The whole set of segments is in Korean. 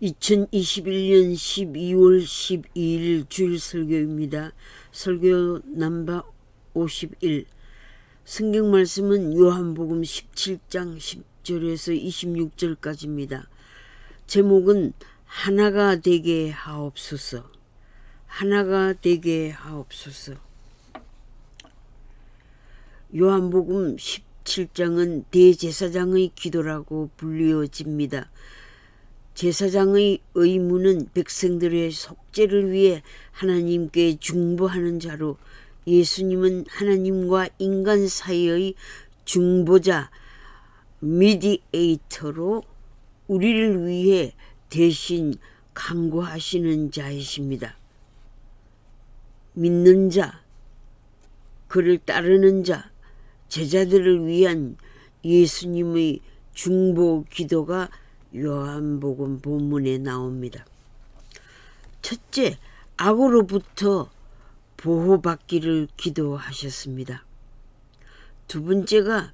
2021년 12월 12일 주일 설교입니다. 설교 넘버 51. 성경 말씀은 요한복음 17장 10절에서 26절까지입니다. 제목은 하나가 되게 하옵소서. 하나가 되게 하옵소서. 요한복음 17장은 대제사장의 기도라고 불리어집니다. 제사장의 의무는 백성들의 속죄를 위해 하나님께 중보하는 자로, 예수님은 하나님과 인간 사이의 중보자, 미디에이터로 우리를 위해 대신 간구하시는 자이십니다. 믿는 자, 그를 따르는 자, 제자들을 위한 예수님의 중보 기도가 요한복음 본문에 나옵니다. 첫째, 악으로부터 보호받기를 기도하셨습니다. 두 번째가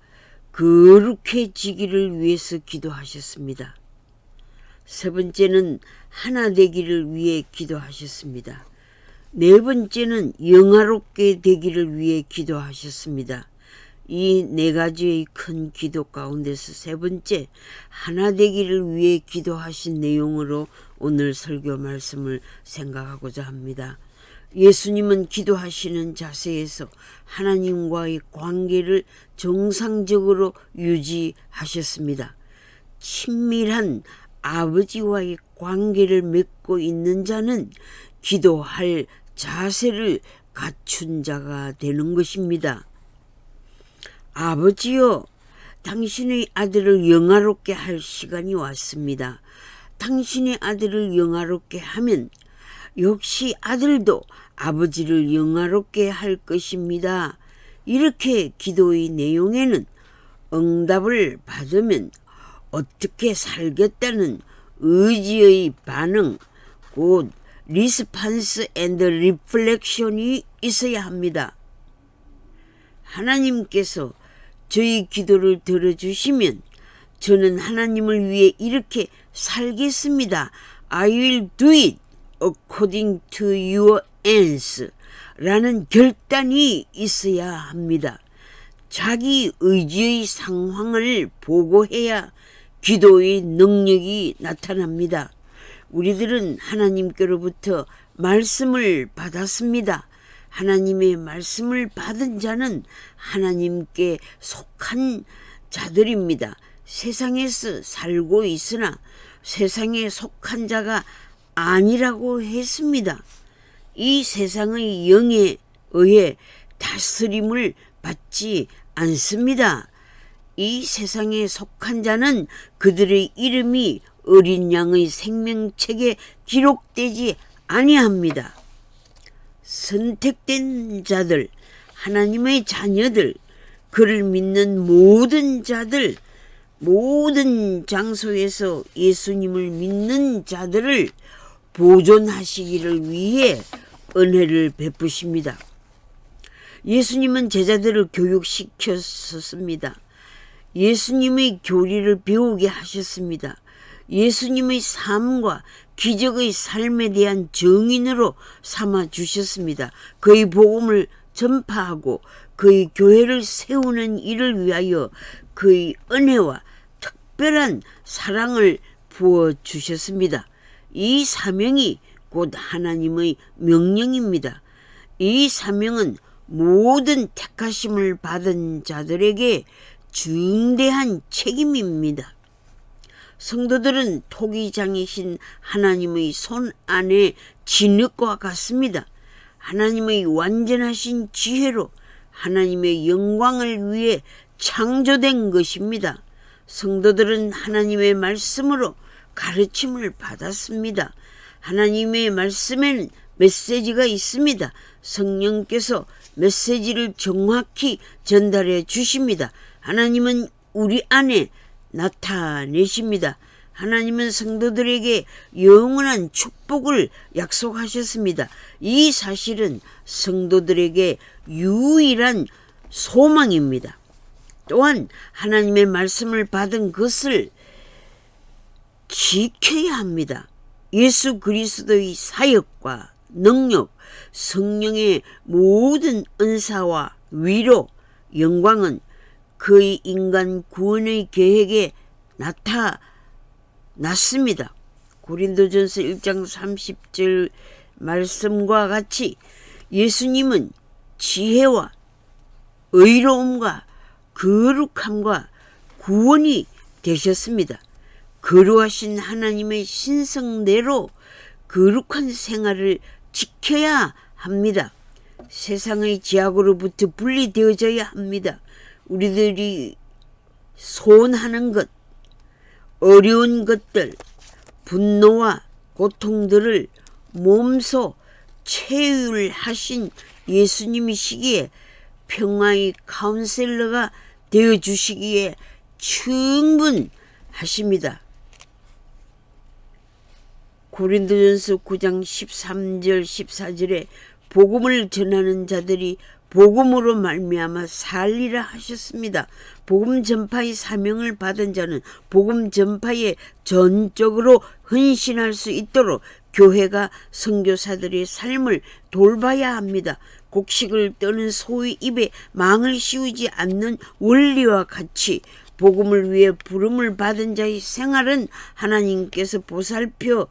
거룩해지기를 위해서 기도하셨습니다. 세 번째는 하나 되기를 위해 기도하셨습니다. 네 번째는 영화롭게 되기를 위해 기도하셨습니다. 이 네 가지의 큰 기도 가운데서 세 번째, 하나 되기를 위해 기도하신 내용으로 오늘 설교 말씀을 생각하고자 합니다. 예수님은 기도하시는 자세에서 하나님과의 관계를 정상적으로 유지하셨습니다. 친밀한 아버지와의 관계를 맺고 있는 자는 기도할 자세를 갖춘 자가 되는 것입니다. 아버지여, 당신의 아들을 영화롭게 할 시간이 왔습니다. 당신의 아들을 영화롭게 하면 역시 아들도 아버지를 영화롭게 할 것입니다. 이렇게 기도의 내용에는 응답을 받으면 어떻게 살겠다는 의지의 반응, 곧 리스판스 앤드 리플렉션이 있어야 합니다. 하나님께서 저희 기도를 들어주시면 저는 하나님을 위해 이렇게 살겠습니다. I will do it according to your ends 라는 결단이 있어야 합니다. 자기 의지의 상황을 보고해야 기도의 능력이 나타납니다. 우리들은 하나님께로부터 말씀을 받았습니다. 하나님의 말씀을 받은 자는 하나님께 속한 자들입니다. 세상에서 살고 있으나 세상에 속한 자가 아니라고 했습니다. 이 세상의 영에 의해 다스림을 받지 않습니다. 이 세상에 속한 자는 그들의 이름이 어린 양의 생명책에 기록되지 아니합니다. 선택된 자들, 하나님의 자녀들, 그를 믿는 모든 자들, 모든 장소에서 예수님을 믿는 자들을 보존하시기를 위해 은혜를 베푸십니다. 예수님은 제자들을 교육시켰습니다. 예수님의 교리를 배우게 하셨습니다. 예수님의 삶과 기적의 삶에 대한 증인으로 삼아 주셨습니다. 그의 복음을 전파하고 그의 교회를 세우는 일을 위하여 그의 은혜와 특별한 사랑을 부어 주셨습니다. 이 사명이 곧 하나님의 명령입니다. 이 사명은 모든 택하심을 받은 자들에게 중대한 책임입니다. 성도들은 토기장이신 하나님의 손 안에 진흙과 같습니다. 하나님의 완전하신 지혜로 하나님의 영광을 위해 창조된 것입니다. 성도들은 하나님의 말씀으로 가르침을 받았습니다. 하나님의 말씀에는 메시지가 있습니다. 성령께서 메시지를 정확히 전달해 주십니다. 하나님은 우리 안에 나타내십니다. 하나님은 성도들에게 영원한 축복을 약속하셨습니다. 이 사실은 성도들에게 유일한 소망입니다. 또한 하나님의 말씀을 받은 것을 지켜야 합니다. 예수 그리스도의 사역과 능력, 성령의 모든 은사와 위로, 영광은 그의 인간 구원의 계획에 나타났습니다. 고린도전서 1장 30절 말씀과 같이 예수님은 지혜와 의로움과 거룩함과 구원이 되셨습니다. 거룩하신 하나님의 신성대로 거룩한 생활을 지켜야 합니다. 세상의 죄악으로부터 분리되어져야 합니다. 우리들이 소원하는 것, 어려운 것들, 분노와 고통들을 몸소 체휼하신 예수님이시기에 평화의 카운셀러가 되어주시기에 충분하십니다. 고린도전서 9장 13절 14절에 복음을 전하는 자들이 복음으로 말미암아 살리라 하셨습니다. 복음 전파의 사명을 받은 자는 복음 전파에 전적으로 헌신할 수 있도록 교회가 선교사들의 삶을 돌봐야 합니다. 곡식을 떠는 소의 입에 망을 씌우지 않는 원리와 같이 복음을 위해 부름을 받은 자의 생활은 하나님께서 보살펴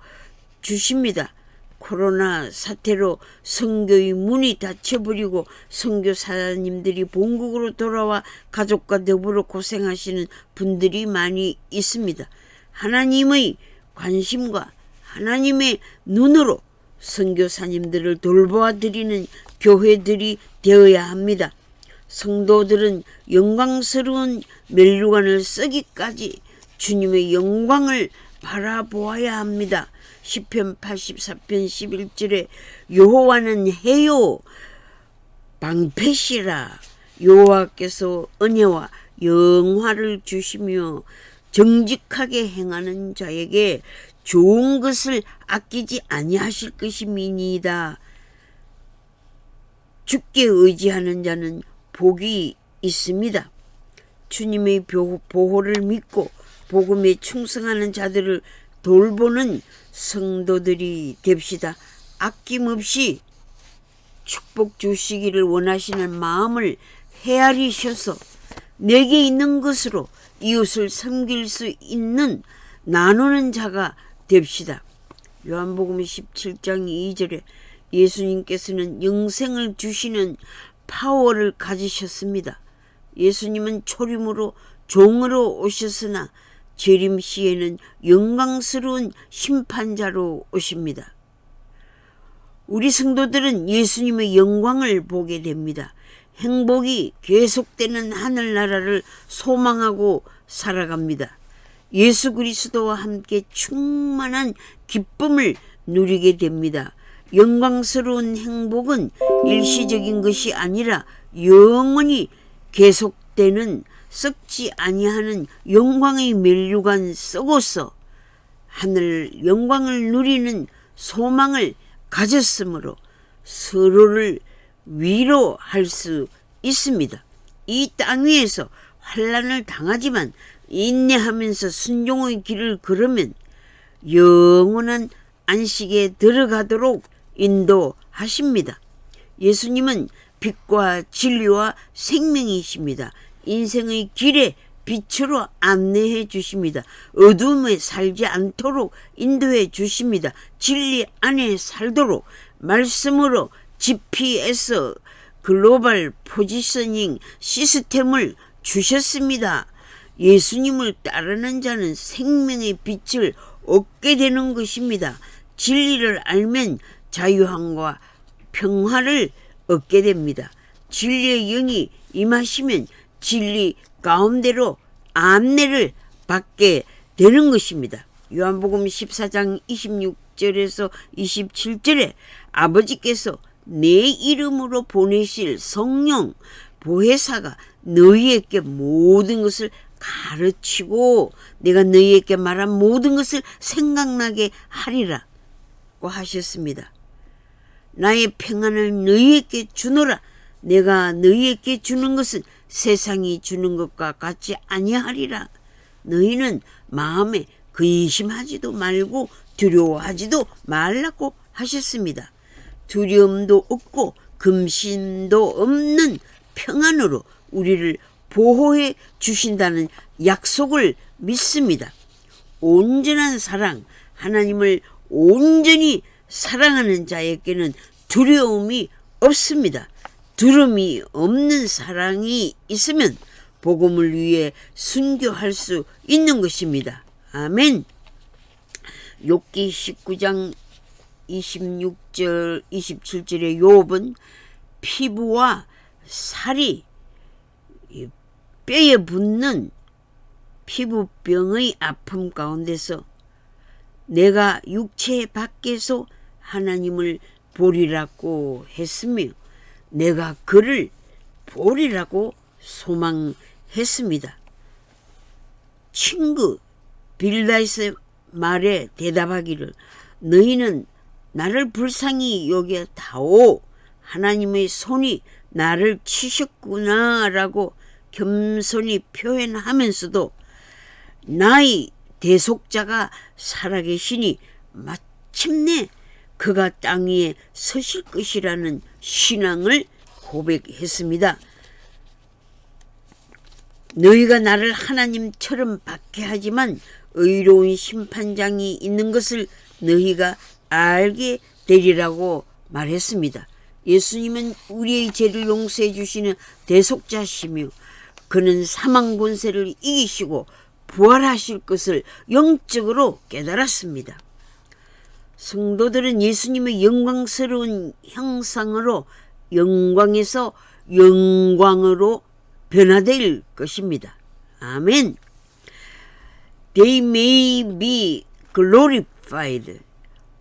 주십니다. 코로나 사태로 선교의 문이 닫혀버리고 선교사님들이 본국으로 돌아와 가족과 더불어 고생하시는 분들이 많이 있습니다. 하나님의 관심과 하나님의 눈으로 선교사님들을 돌보아드리는 교회들이 되어야 합니다. 성도들은 영광스러운 멸류관을 쓰기까지 주님의 영광을 바라보아야 합니다. 시편 84편 11절에 여호와는 해요 방패시라. 여호와께서 은혜와 영화를 주시며 정직하게 행하는 자에게 좋은 것을 아끼지 아니하실 것임이니이다. 주께 의지하는 자는 복이 있습니다. 주님의 보호를 믿고 복음에 충성하는 자들을 돌보는 성도들이 됩시다. 아낌없이 축복 주시기를 원하시는 마음을 헤아리셔서 내게 있는 것으로 이웃을 섬길 수 있는 나누는 자가 됩시다. 요한복음 17장 2절에 예수님께서는 영생을 주시는 파워를 가지셨습니다. 예수님은 초림으로 종으로 오셨으나 재림 시에는 영광스러운 심판자로 오십니다. 우리 성도들은 예수님의 영광을 보게 됩니다. 행복이 계속되는 하늘나라를 소망하고 살아갑니다. 예수 그리스도와 함께 충만한 기쁨을 누리게 됩니다. 영광스러운 행복은 일시적인 것이 아니라 영원히 계속되는 썩지 아니하는 영광의 멸류관 썩어서 하늘 영광을 누리는 소망을 가졌으므로 서로를 위로할 수 있습니다. 이 땅 위에서 환난을 당하지만 인내하면서 순종의 길을 걸으면 영원한 안식에 들어가도록 인도하십니다. 예수님은 빛과 진리와 생명이십니다. 인생의 길에 빛으로 안내해 주십니다. 어둠에 살지 않도록 인도해 주십니다. 진리 안에 살도록 말씀으로 GPS 글로벌 포지셔닝 시스템을 주셨습니다. 예수님을 따르는 자는 생명의 빛을 얻게 되는 것입니다. 진리를 알면 자유함과 평화를 얻게 됩니다. 진리의 영이 임하시면 진리 가운데로 안내를 받게 되는 것입니다. 요한복음 14장 26절에서 27절에 아버지께서 내 이름으로 보내실 성령 보혜사가 너희에게 모든 것을 가르치고 내가 너희에게 말한 모든 것을 생각나게 하리라 고 하셨습니다. 나의 평안을 너희에게 주노라. 내가 너희에게 주는 것은 세상이 주는 것과 같지 아니하리라. 너희는 마음에 근심하지도 말고 두려워하지도 말라고 하셨습니다. 두려움도 없고 금신도 없는 평안으로 우리를 보호해 주신다는 약속을 믿습니다. 온전한 사랑, 하나님을 온전히 사랑하는 자에게는 두려움이 없습니다. 두려움이 없는 사랑이 있으면 복음을 위해 순교할 수 있는 것입니다. 아멘. 욥기 19장 26절 27절의 욥은 피부와 살이 뼈에 붙는 피부병의 아픔 가운데서 내가 육체 밖에서 하나님을 보리라고 했으며 내가 그를 보리라고 소망했습니다. 친구 빌다의 말에 대답하기를 너희는 나를 불쌍히 여겨다오. 하나님의 손이 나를 치셨구나라고 겸손히 표현하면서도 나의 대속자가 살아계시니 마침내 그가 땅 위에 서실 것이라는 신앙을 고백했습니다. 너희가 나를 하나님처럼 박해하지만 의로운 심판장이 있는 것을 너희가 알게 되리라고 말했습니다. 예수님은 우리의 죄를 용서해 주시는 대속자시며 그는 사망 권세를 이기시고 부활하실 것을 영적으로 깨달았습니다. 성도들은 예수님의 영광스러운 형상으로 영광에서 영광으로 변화될 것입니다. 아멘. They may be glorified.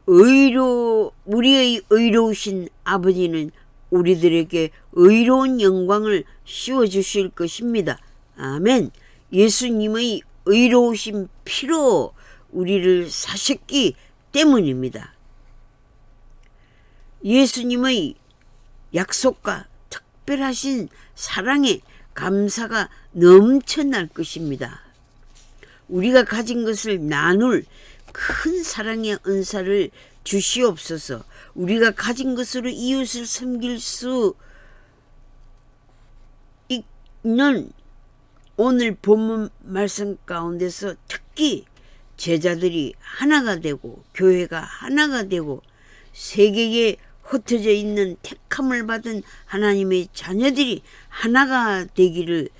우리의 의로우신 아버지는 우리들에게 의로운 영광을 씌워주실 것입니다. 아멘. 예수님의 의로우신 피로 우리를 사셨기 때문입니다. 예수님의 약속과 특별하신 사랑에 감사가 넘쳐날 것입니다. 우리가 가진 것을 나눌 큰 사랑의 은사를 주시옵소서. 우리가 가진 것으로 이웃을 섬길 수 있는 오늘 본문 말씀 가운데서 특히 제자들이 하나가 되고 교회가 하나가 되고 세계에 흩어져 있는 택함을 받은 하나님의 자녀들이 하나가 되기를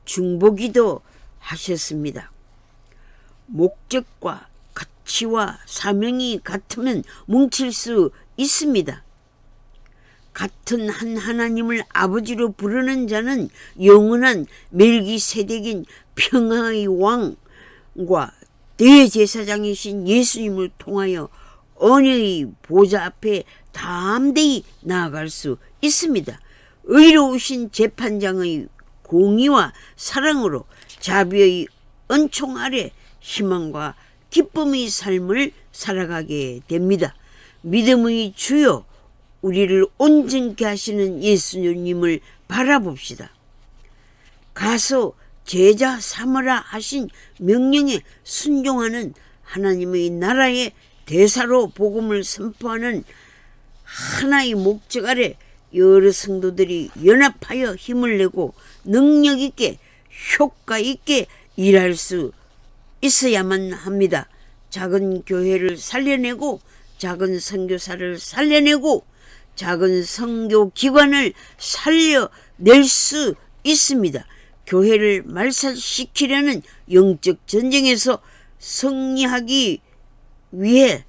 중보기도 하셨습니다. 목적과 가치와 사명이 같으면 뭉칠 수 있습니다. 같은 한 하나님을 아버지로 부르는 자는 영원한 멜기세덱인 평화의 왕과 대제사장이신 예수님을 통하여 언약의 보좌 앞에 담대히 나아갈 수 있습니다. 의로우신 재판장의 공의와 사랑으로 자비의 은총 아래 희망과 기쁨의 삶을 살아가게 됩니다. 믿음의 주요 우리를 온전케 하시는 예수님을 바라봅시다. 가서 제자 삼으라 하신 명령에 순종하는 하나님의 나라의 대사로 복음을 선포하는 하나의 목적 아래 여러 성도들이 연합하여 힘을 내고 능력 있게 효과 있게 일할 수 있어야만 합니다. 작은 교회를 살려내고 작은 선교사를 살려내고 작은 선교기관을 살려낼 수 있습니다. 교회를 말살시키려는 영적 전쟁에서 승리하기 위해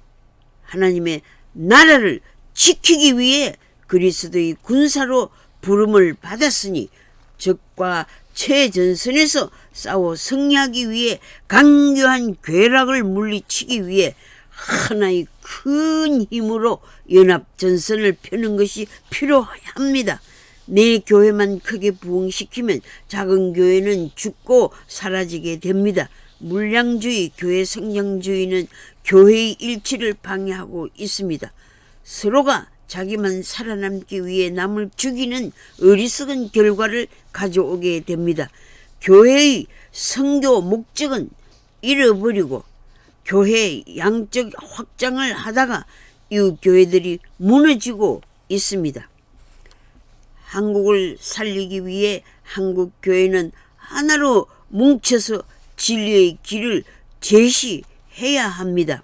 하나님의 나라를 지키기 위해 그리스도의 군사로 부름을 받았으니 적과 최전선에서 싸워 승리하기 위해 강교한 괴락을 물리치기 위해 하나의 큰 힘으로 연합전선을 펴는 것이 필요합니다. 내 교회만 크게 부흥시키면 작은 교회는 죽고 사라지게 됩니다. 물량주의, 교회 성장주의는 교회의 일치를 방해하고 있습니다. 서로가 자기만 살아남기 위해 남을 죽이는 어리석은 결과를 가져오게 됩니다. 교회의 선교 목적은 잃어버리고 교회 양적 확장을 하다가 이 교회들이 무너지고 있습니다. 한국을 살리기 위해 한국 교회는 하나로 뭉쳐서 진리의 길을 제시해야 합니다.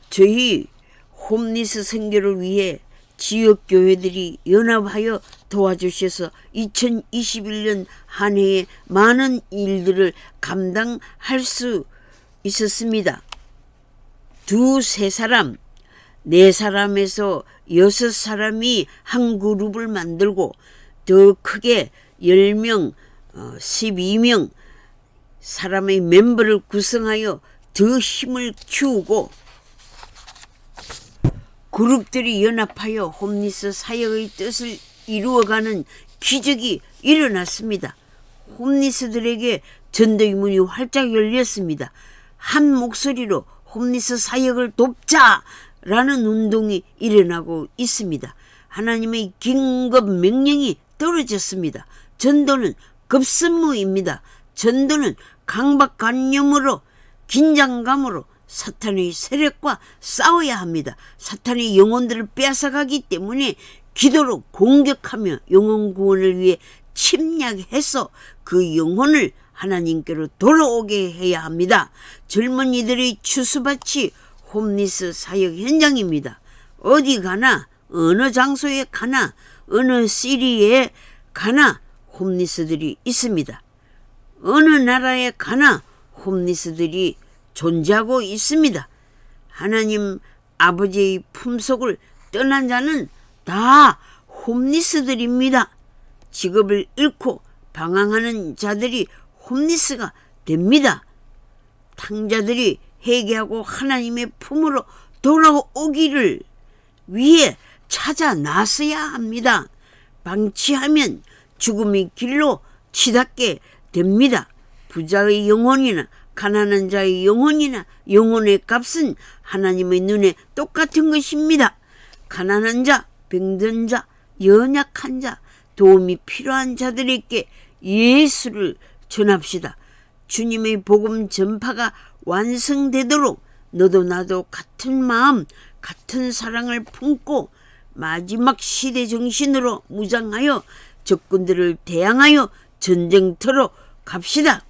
저희 홈리스 선교를 위해 지역 교회들이 연합하여 도와주셔서 2021년 한 해에 많은 일들을 감당할 수 있었습니다. 2-3사람, 4사람에서 6사람이 한 그룹을 만들고 더 크게 10명, 12명 사람의 멤버를 구성하여 더 힘을 키우고 그룹들이 연합하여 홈리스 사역의 뜻을 이루어가는 기적이 일어났습니다. 홈리스들에게 전도의 문이 활짝 열렸습니다. 한 목소리로 홈리스 사역을 돕자라는 운동이 일어나고 있습니다. 하나님의 긴급 명령이 떨어졌습니다. 전도는 급선무입니다. 전도는 강박관념으로 긴장감으로 사탄의 세력과 싸워야 합니다. 사탄의 영혼들을 빼앗아가기 때문에 기도로 공격하며 영혼 구원을 위해 침략해서 그 영혼을 하나님께로 돌아오게 해야 합니다. 젊은이들의 추수밭이 홈리스 사역 현장입니다. 어디 가나 어느 장소에 가나 어느 시리에 가나 홈리스들이 있습니다. 어느 나라에 가나 홈리스들이 존재하고 있습니다. 하나님 아버지의 품속을 떠난 자는 다 홈리스들입니다. 직업을 잃고 방황하는 자들이 홈리스가 됩니다. 탕자들이 회개하고 하나님의 품으로 돌아오기를 위해 찾아 나서야 합니다. 방치하면 죽음의 길로 치닫게 됩니다. 부자의 영혼이나 가난한 자의 영혼이나 영혼의 값은 하나님의 눈에 똑같은 것입니다. 가난한 자, 병든 자, 연약한 자, 도움이 필요한 자들에게 예수를 전합시다. 주님의 복음 전파가 완성되도록 너도 나도 같은 마음, 같은 사랑을 품고 마지막 시대 정신으로 무장하여 적군들을 대항하여 전쟁터로 갑시다.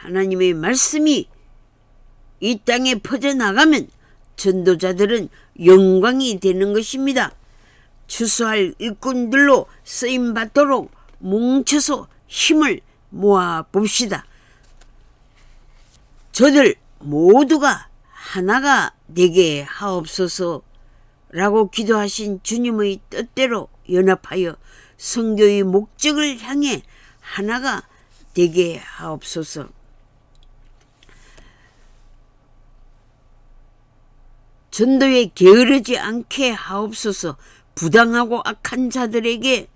하나님의 말씀이 이 땅에 퍼져나가면 전도자들은 영광이 되는 것입니다. 추수할 일꾼들로 쓰임받도록 뭉쳐서 힘을 모아봅시다. 저들 모두가 하나가 되게 하옵소서 라고 기도하신 주님의 뜻대로 연합하여 선교의 목적을 향해 하나가 되게 하옵소서. 전도에 게으르지 않게 하옵소서. 부당하고 악한 자들에게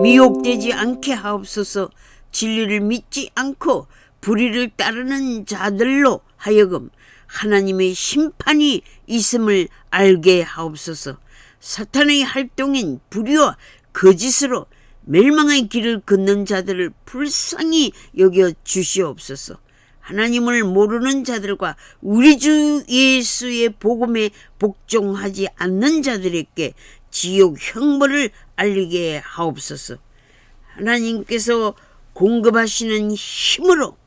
미혹되지 않게 하옵소서. 진리를 믿지 않고 불의를 따르는 자들로 하여금 하나님의 심판이 있음을 알게 하옵소서. 사탄의 활동인 불의와 거짓으로 멸망의 길을 걷는 자들을 불쌍히 여겨 주시옵소서. 하나님을 모르는 자들과 우리 주 예수의 복음에 복종하지 않는 자들에게 지옥 형벌을 알리게 하옵소서. 하나님께서 공급하시는 힘으로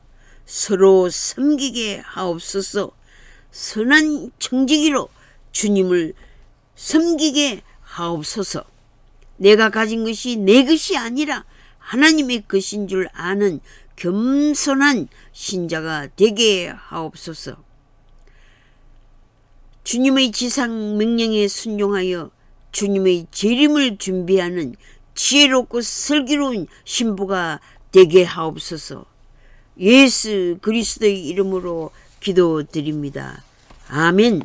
서로 섬기게 하옵소서. 선한 청지기로 주님을 섬기게 하옵소서. 내가 가진 것이 내 것이 아니라 하나님의 것인 줄 아는 겸손한 신자가 되게 하옵소서. 주님의 지상 명령에 순종하여 주님의 재림을 준비하는 지혜롭고 슬기로운 신부가 되게 하옵소서. 예수 그리스도의 이름으로 기도드립니다. 아멘.